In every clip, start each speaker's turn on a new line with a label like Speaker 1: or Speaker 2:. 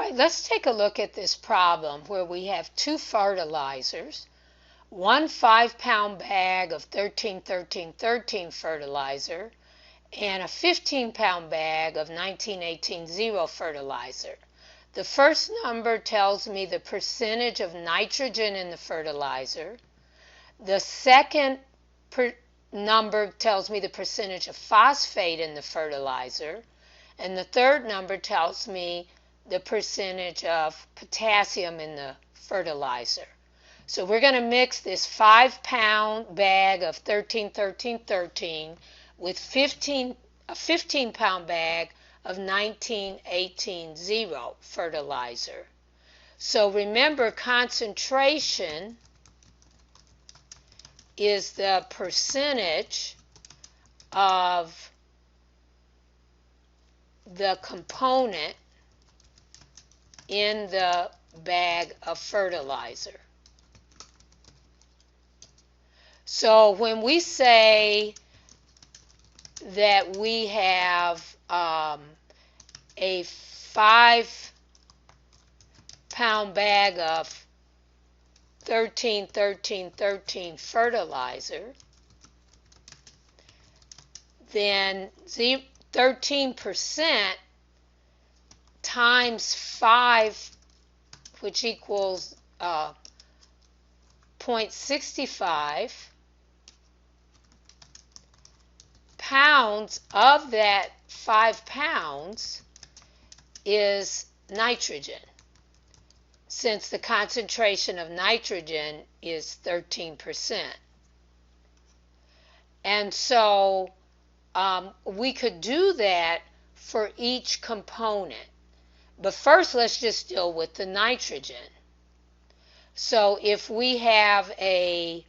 Speaker 1: right, let's take a look at this problem where we have two fertilizers, one 5-pound bag of 13-13-13 fertilizer and a 15-pound bag of 19-18-0 fertilizer. The first number tells me the percentage of nitrogen in the fertilizer. The second number tells me the percentage of phosphate in the fertilizer. And the third number tells me the percentage of potassium in the fertilizer. So we're going to mix this 5-pound bag of 13-13-13 with a 15-pound bag of 19-18-0 fertilizer. So remember, concentration is the percentage of the component in the bag of fertilizer. So when we say that we have a 5-pound bag of 13-13-13 fertilizer, then 13% times 5, which equals 0.65 pounds of that 5 pounds is nitrogen, since the concentration of nitrogen is 13%. And so we could do that for each component. But first, let's just deal with the nitrogen. So if we have a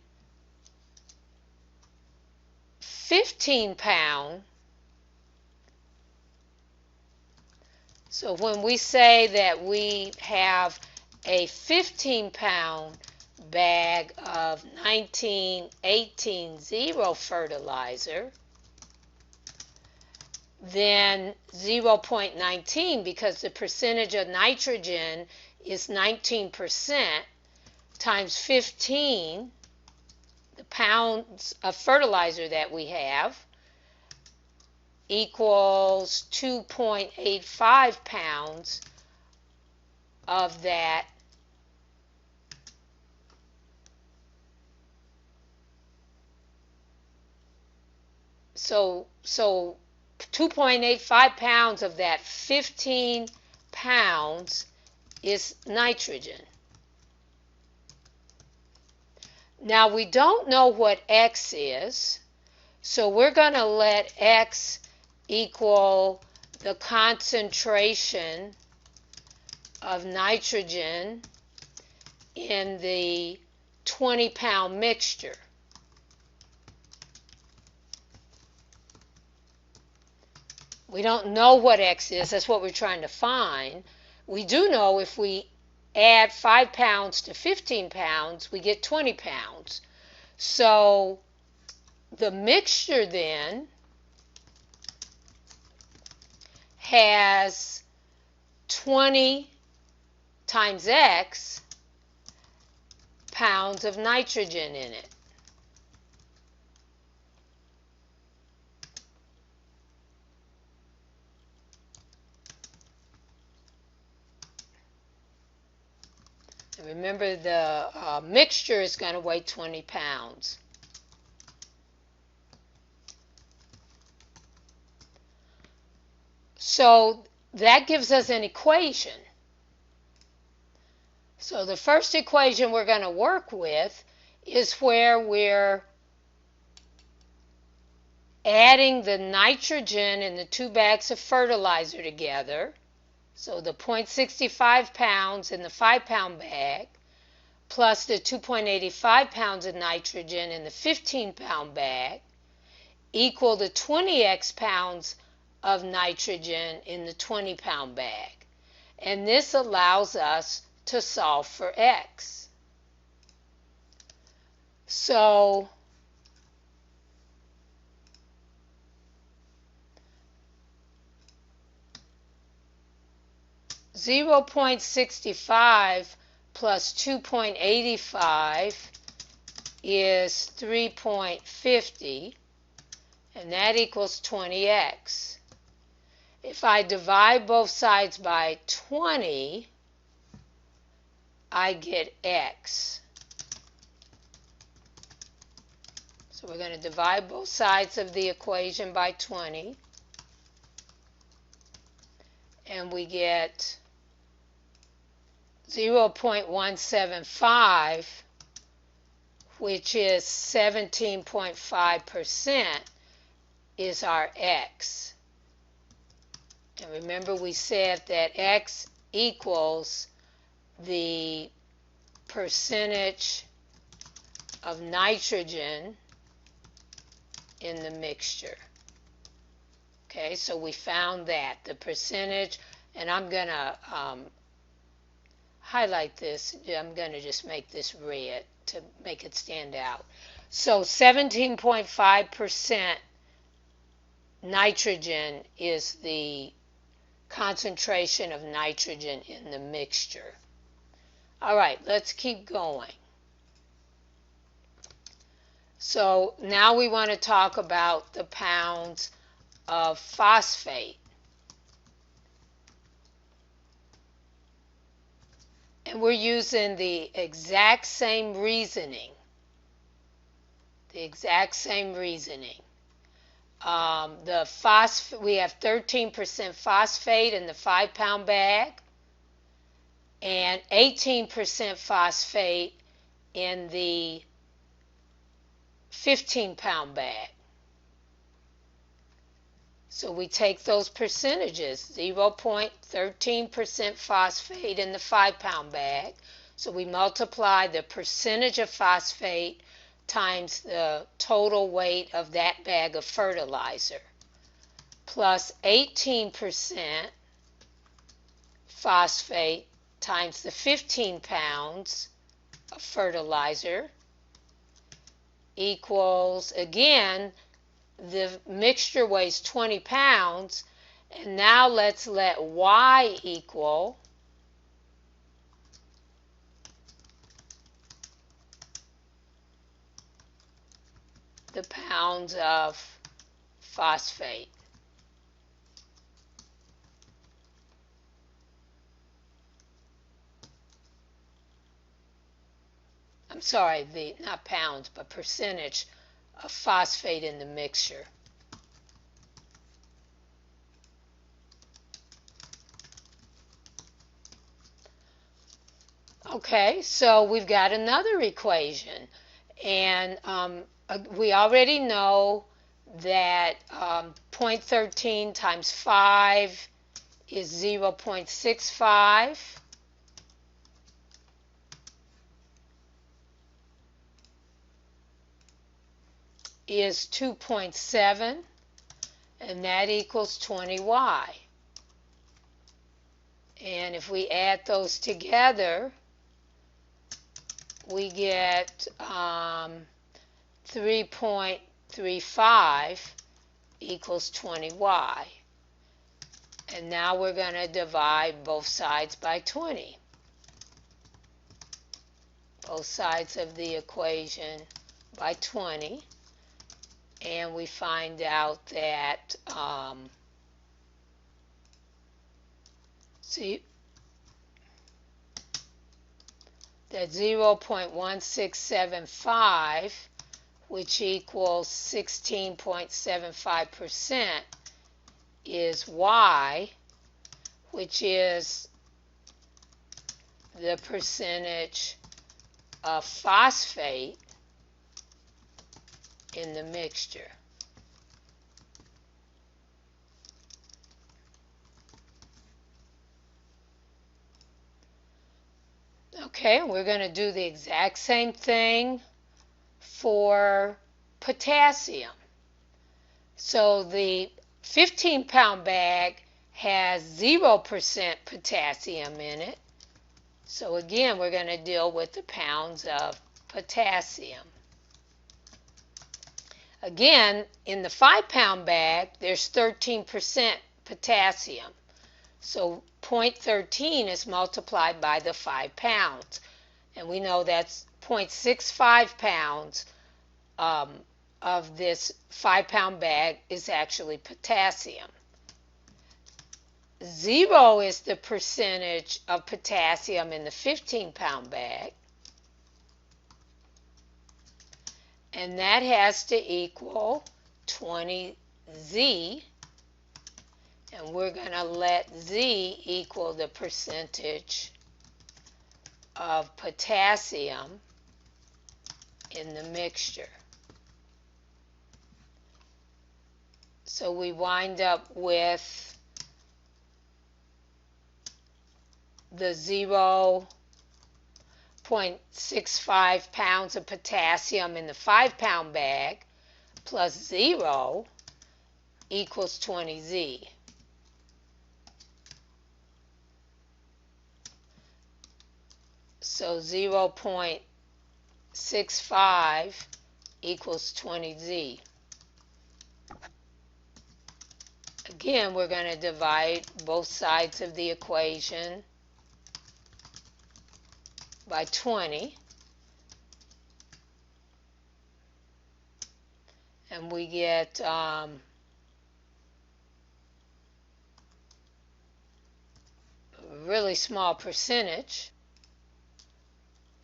Speaker 1: 15-pound, so when we say that we have a 15-pound bag of 19-18-0 fertilizer, then 0.19, because the percentage of nitrogen is 19%, times 15, the pounds of fertilizer that we have, equals 2.85 pounds of that so 2.85 pounds of that 15 pounds is nitrogen. Now we don't know what X is, so we're going to let X equal the concentration of nitrogen in the 20-pound mixture. We don't know what X is. That's what we're trying to find. We do know if we add 5 pounds to 15 pounds, we get 20 pounds. So the mixture then has 20 times X pounds of nitrogen in it. Remember, the mixture is going to weigh 20 pounds. So that gives us an equation. So the first equation we're going to work with is where we're adding the nitrogen in the 2 bags of fertilizer together. So the 0.65 pounds in the 5-pound bag plus the 2.85 pounds of nitrogen in the 15-pound bag equal the 20x pounds of nitrogen in the 20-pound bag. And this allows us to solve for X. So 0.65 plus 2.85 is 3.50, and that equals 20x. If I divide both sides by 20, I get x. So we're going to divide both sides of the equation by 20, and we get 0.175, which is 17.5%, is our x. And remember, we said that x equals the percentage of nitrogen in the mixture. Okay, so we found that, the percentage, and I'm going to highlight this. I'm going to just make this red to make it stand out. So 17.5% nitrogen is the concentration of nitrogen in the mixture. All right, let's keep going. So now we want to talk about the pounds of phosphate. And we're using the exact same reasoning. We have 13% phosphate in the 5-pound bag and 18% phosphate in the 15-pound bag. So we take those percentages, 0.13% phosphate in the 5-pound bag. So we multiply the percentage of phosphate times the total weight of that bag of fertilizer, plus 18% phosphate times the 15 pounds of fertilizer equals, again, the mixture weighs 20 pounds, and now let's let Y equal the pounds of phosphate. I'm sorry, not pounds, but percentage of phosphate in the mixture. Okay, so we've got another equation, and we already know that 0.13 times 5 is 0.65. Is 2.7, and that equals 20y. And if we add those together, we get 3.35 equals 20y. And now we're going to divide both sides by 20. Both sides of the equation by 20. And we find out that that 0.1675, which equals 16.75%, is Y, which is the percentage of phosphate in the mixture. Okay, we're going to do the exact same thing for potassium. So the 15-pound bag has 0% potassium in it. So again, we're going to deal with the pounds of potassium. Again, in the 5-pound bag, there's 13% potassium. So 0.13 is multiplied by the 5 pounds. And we know that's 0.65 pounds of this 5-pound bag is actually potassium. 0 is the percentage of potassium in the 15-pound bag. And that has to equal 20Z. And we're going to let Z equal the percentage of potassium in the mixture. So we wind up with the 0.65 pounds of potassium in the 5-pound bag plus 0 equals 20Z. So 0.65 equals 20Z. Again, we're going to divide both sides of the equation by 20. And we get a really small percentage,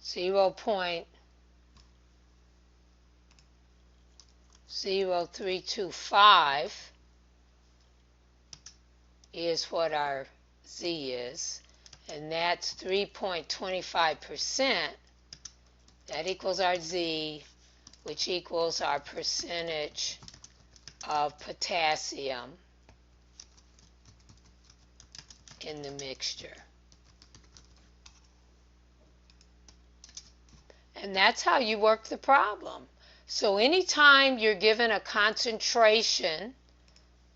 Speaker 1: 0.0325 is what our Z is, and that's 3.25%. That equals our Z, which equals our percentage of potassium in the mixture. And that's how you work the problem. So anytime you're given a concentration,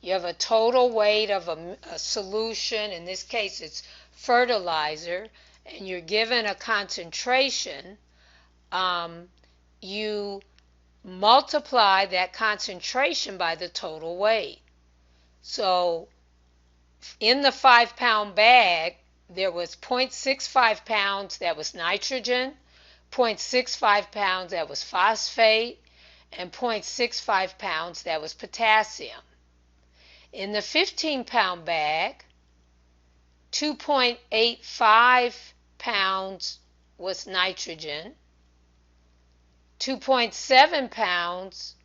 Speaker 1: you have a total weight of a solution, in this case it's fertilizer, and you're given a concentration, you multiply that concentration by the total weight. So in the 5-pound bag, there was 0.65 pounds that was nitrogen, 0.65 pounds that was phosphate, and 0.65 pounds that was potassium. In the 15-pound bag, 2.85 pounds was nitrogen, 2.7 pounds,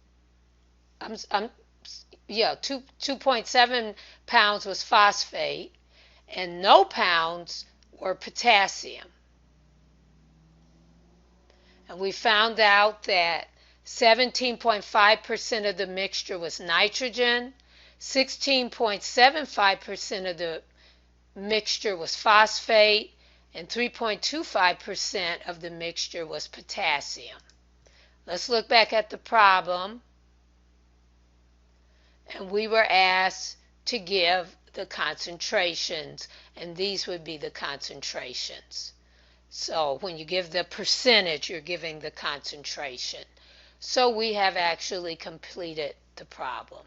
Speaker 1: 2.7 pounds was phosphate, and no pounds were potassium. And we found out that 17.5% of the mixture was nitrogen, 16.75% of the mixture was phosphate, and 3.25% of the mixture was potassium. Let's look back at the problem. And we were asked to give the concentrations, and these would be the concentrations. So when you give the percentage, you're giving the concentration. So we have actually completed the problem.